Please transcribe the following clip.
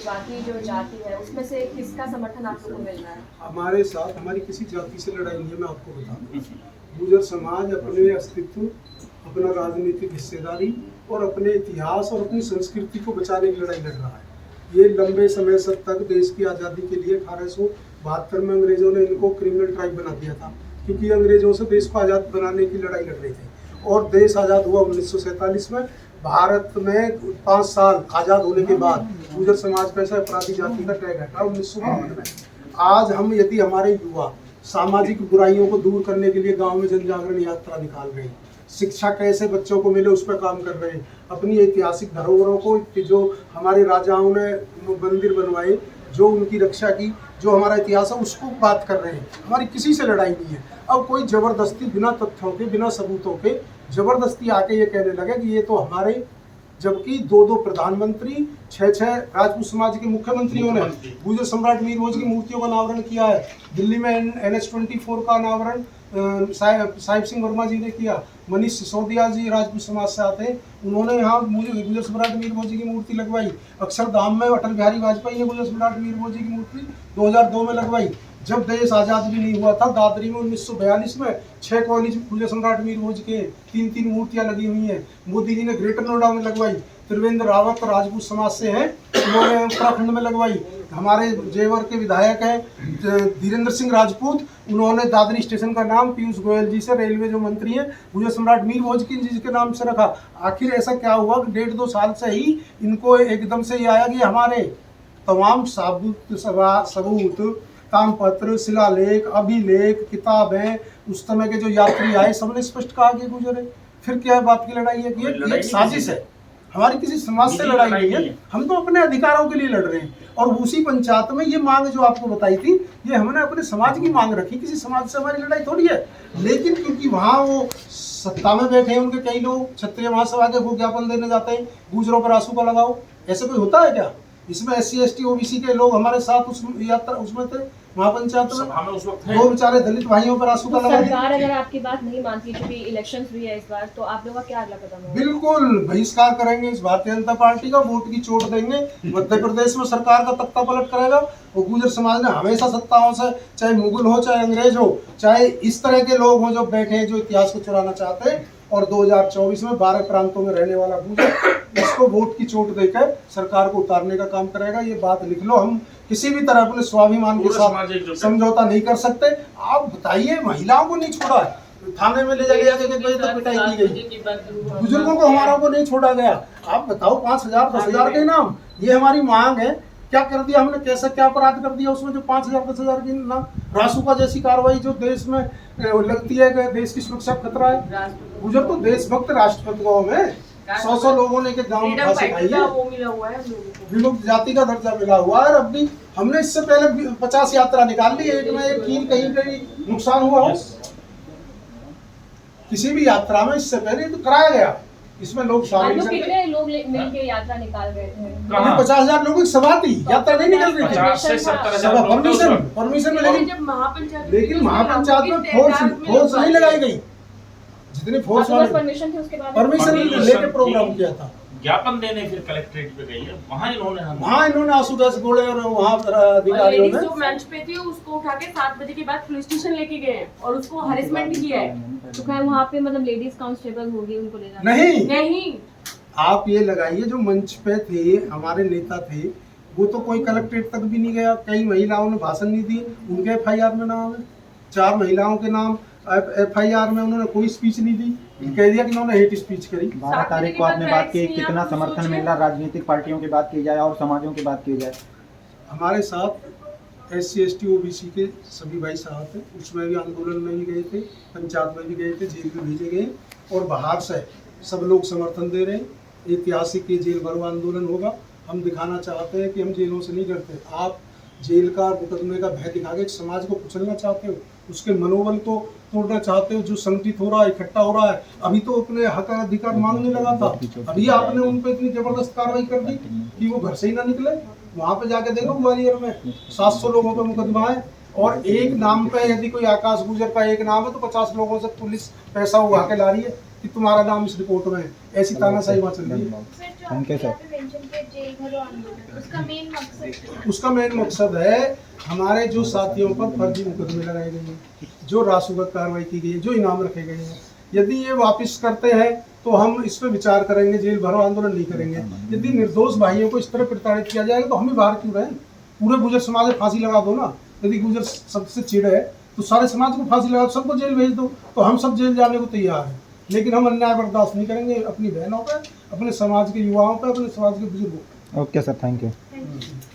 बाकी जो जाति है उसमें से किसका समर्थन आप लोगों को मिल रहा है? हमारे साथ हमारी किसी जाति से लड़ाई नहीं है। मैं आपको बताऊं, गुर्जर समाज अपने अस्तित्व, अपना राजनीतिक हिस्सेदारी और अपने इतिहास और अपनी संस्कृति को बचाने की लड़ाई लड़ रहा है। ये लंबे समय से तक देश की आज़ादी के लिए 1872 में अंग्रेजों ने इनको क्रिमिनल ट्राइब बना दिया था, क्योंकि अंग्रेजों से देश को आज़ाद बनाने की लड़ाई लड़ रहे थे। और देश आज़ाद हुआ 1947 में। भारत में 5 साल आज़ाद होने के बाद गुर्जर समाज पे ऐसा अपराधी जाति का टैग हटा 1952 में। आज हम यदि हमारे युवा सामाजिक बुराइयों को दूर करने के लिए गांव में जन जागरण यात्रा निकाल रहे हैं, शिक्षा कैसे बच्चों को मिले उस पर काम कर रहे हैं, अपनी ऐतिहासिक धरोहरों को, जो हमारे राजाओं ने मंदिर बनवाए, जो उनकी रक्षा की, जो हमारा इतिहास है उसको बात कर रहे हैं। हमारी किसी से लड़ाई नहीं है। अब कोई जबरदस्ती बिना तथ्यों के, बिना सबूतों के जबरदस्ती आके ये कहने लगे कि ये तो हमारे, जबकि 2 प्रधानमंत्री, 6 राजपूत समाज के मुख्यमंत्रियों ने गुर्जर सम्राट मीर भोज की मूर्तियों का अनावरण किया है। दिल्ली में NH-24 का अनावरण साहिब सिंह वर्मा जी ने किया। मनीष सिसोदिया जी राजपूत समाज से आते हैं, उन्होंने यहाँ गुर्जर सम्राट मीर भोज की मूर्ति लगवाई। अक्षरधाम में अटल बिहारी वाजपेयी ने गुर्जर सम्राट मीर भोज की मूर्ति 2002 में लगवाई। जब देश आज़ाद भी नहीं हुआ था, दादरी में 1942 में 6 कॉलेज गुर्जर सम्राट मीर भोज के 3 मूर्तियां लगी हुई हैं। मोदी जी ने ग्रेटर नोएडा में लगवाई। त्रिवेंद्र रावत राजपूत समाज से हैं, उन्होंने उत्तराखंड में लगवाई। हमारे जेवर के विधायक हैं धीरेन्द्र सिंह राजपूत, उन्होंने दादरी स्टेशन का नाम पीयूष गोयल जी से, रेलवे जो मंत्री हैं, गुर्जर सम्राट मीर भोज की जी के नाम से रखा। आखिर ऐसा क्या हुआ कि 1.5-2 साल से ही इनको एकदम से ये आया कि हमारे तमाम सबूत, तामपत्र, शिलालेख, अभिलेख, किताबें, उस समय के जो यात्री आए सबने स्पष्ट कहा कि गुजरे। फिर क्या बात की लड़ाई है कि ये एक साजिश है। हमारी किसी समाज से लड़ाई नहीं है, हम तो अपने अधिकारों के लिए लड़ रहे हैं। और उसी पंचायत में ये मांग जो आपको बताई थी, ये हमने अपने समाज की मांग रखी, किसी समाज से हमारी लड़ाई थोड़ी है। लेकिन क्योंकि वहाँ वो सत्ता में बैठे हैं उनके कई लोग, क्षत्रिय महासभा के वो ज्ञापन देने जाते हैं गुजरों पर आंसू का लगाओ, ऐसे कोई होता है क्या? इसमें SC ST OBC के लोग हमारे साथ उस यात्रा उसमें थे, महापंचायत में उस वक्त दो बेचारे दलित भाइयों पर आंसू का लगा। सरकार अगर आपकी बात नहीं मानती, क्योंकि इलेक्शंस भी है इस बार, तो आप लोगों का क्या अगला कदम होगा? बिल्कुल बहिष्कार करेंगे इस भारतीय जनता पार्टी का, वोट की चोट देंगे, मध्य प्रदेश में सरकार का तख्ता पलट करेगा। और गुर्जर समाज ने हमेशा सत्ताओं से, चाहे मुगल हो, चाहे अंग्रेज हो, चाहे इस तरह के लोग हों जो बैठे हैं, जो इतिहास को चुराना चाहते हैं, और 2024 में 12 प्रांतों में रहने वाला गुर्जर इसको वोट की चोट देकर सरकार को उतारने का काम करेगा। ये बात लिख लो, हम किसी भी तरह अपने स्वाभिमान के साथ समझौता नहीं कर सकते। आप बताइए, महिलाओं को नहीं छोड़ा है, थाने में ले जाके पिटाई की गई, बुजुर्गों को हमारों को नहीं छोड़ा गया। आप बताओ, 5,000 10,000 के नाम, ये हमारी मांग है। क्या कर दिया हमने, कैसा क्या अपराध कर दिया उसमें जो 5,000 10,000 के नाम? रासुका जैसी कार्रवाई जो देश में लगती है कि देश की सुरक्षा खतरा है। गुजर तो देशभक्त राष्ट्रपति गाँव में 100 लोगों ने गाँव में फांसी खाई है, विमुक्त जाति का दर्जा मिला हुआ है। अब भी हमने इससे पहले 50 यात्रा निकाल ली, एक में एक कील कहीं कहीं नुकसान हुआ हो किसी भी यात्रा में, इससे पहले तो कराया गया। इसमें लोग शामिल थे। कितने लोग मिलके यात्रा निकाल रहे थे? 50,000 लोगों की सभा थी, यात्रा नहीं निकल रही थी। 50 से 70,000 परमिशन में, लेकिन महापंचायत में फोर्स नहीं लगाई गई। जितनी फोर्स परमिशन थी उसके बाद परमिशन लेके प्रोग्राम किया था। ज्ञापन देने फिर कलेक्ट्रेट पे गई है, वहाँ इन्होंने आंसू गैस गोले और वहाँ अधिकारियों ने जो मंच पे थी उसको उठा के 7 बजे के बाद पुलिस स्टेशन लेके गए हैं और उसको हरेसमेंट भी किया है। तो क्या वहाँ पे मतलब लेडीज कांस्टेबल होगी, उनको ले जाना? नहीं, आप ये लगाइए, जो मंच पे थे हमारे नेता थे, वो तो कोई कलेक्ट्रेट तक भी नहीं गया। कई महिलाओं ने भाषण नहीं दिए, उनके FIR में नाम है। 4 महिलाओं के नाम FIR में, उन्होंने कोई स्पीच नहीं दी, कह दिया कि उन्होंने हेट स्पीच करी। 12 तारीख को आपने बात की, कितना समर्थन मिल रहा राजनीतिक पार्टियों की बात की जाए और समाजों की बात की जाए? हमारे साथ SC ST OBC के सभी भाई साहब थे, उसमें भी आंदोलन में भी गए थे, पंचायत में भी गए थे, जेल में भेजे गए, और बाहर से सब लोग समर्थन दे रहे हैं। ऐतिहासिक ये जेल भरो आंदोलन होगा। हम दिखाना चाहते हैं कि हम जेलों से नहीं डरते। आप जेल का, मुकदमे का भय दिखा के समाज को कुचलना चाहते हो, उसके मनोबल को तोड़ना चाहते हो, जो संगठित हो रहा है, इकट्ठा हो रहा है। अभी तो अपने हक अधिकार मांगने लगा था, अभी आपने उन पर इतनी जबरदस्त कार्रवाई कर दी कि वो घर से ही ना निकले। वहाँ पे जाके देखो, ग्वालियर में 700 लोगों पर मुकदमा है, और एक नाम पे यदि कोई आकाश गुर्जर का एक नाम है तो 50 लोगों से पुलिस पैसा उगा के ला रही है। कि तुम्हारा नाम इस रिपोर्ट में है। ऐसी तानाशाही वहाँ चल रही है। Thank you sir. उसका मेन मकसद है हमारे जो साथियों पर फर्जी मुकदमे लगाए गए हैं, जो रासुगत कार्रवाई की गई है, जो इनाम रखे गए हैं, यदि ये वापस करते हैं तो हम इस पर विचार करेंगे, जेल भरो आंदोलन नहीं करेंगे। यदि निर्दोष भाइयों को इस तरह प्रताड़ित किया जाएगा तो हम ही बाहर क्यों रहें? पूरे गुर्जर समाज में फांसी लगा दो ना। यदि गुर्जर सबसे चिढ़ है तो सारे समाज को फांसी लगा दो, सबको जेल भेज दो, तो हम सब जेल जाने को तैयार हैं। लेकिन हम अन्याय बर्दाश्त नहीं करेंगे अपनी बहनों पर, अपने समाज के युवाओं पर, अपने समाज के बुजुर्गों पर। Okay sir, thank you. Thank you.